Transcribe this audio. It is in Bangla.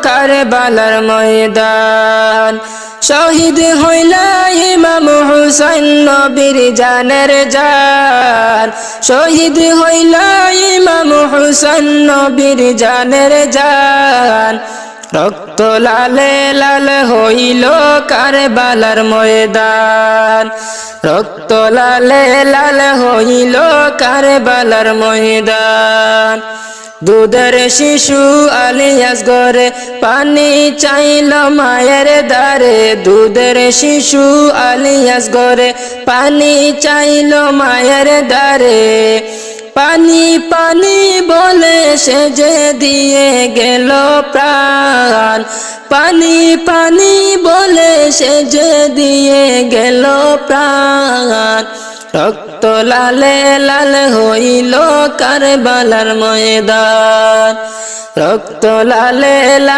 কারবালার ময়দান শহীদ হইলা ইমাম হুসাইন নবীর জানের জান শহীদ হইলা ইমাম হুসাইন নবীর জানের জান রক্ত লালে লাল হইল কারবালার ময়দান রক্ত লালে লাল হইল কারবালার ময়দান দুধের শিশু আলিয়াস গরে পানি চাইল মায়ের দারে দুধের শিশু আলিয়াস গরে পানি চাইল মায়ের দারে পানি পানি বলে সে যে দিয়ে গেল প্রাণ পানি পানি বলে সে যে দিয়ে গেল প্রাণ রক্ত লালে লাল হইল কারবালার ময়দান রক্ত লালে লাল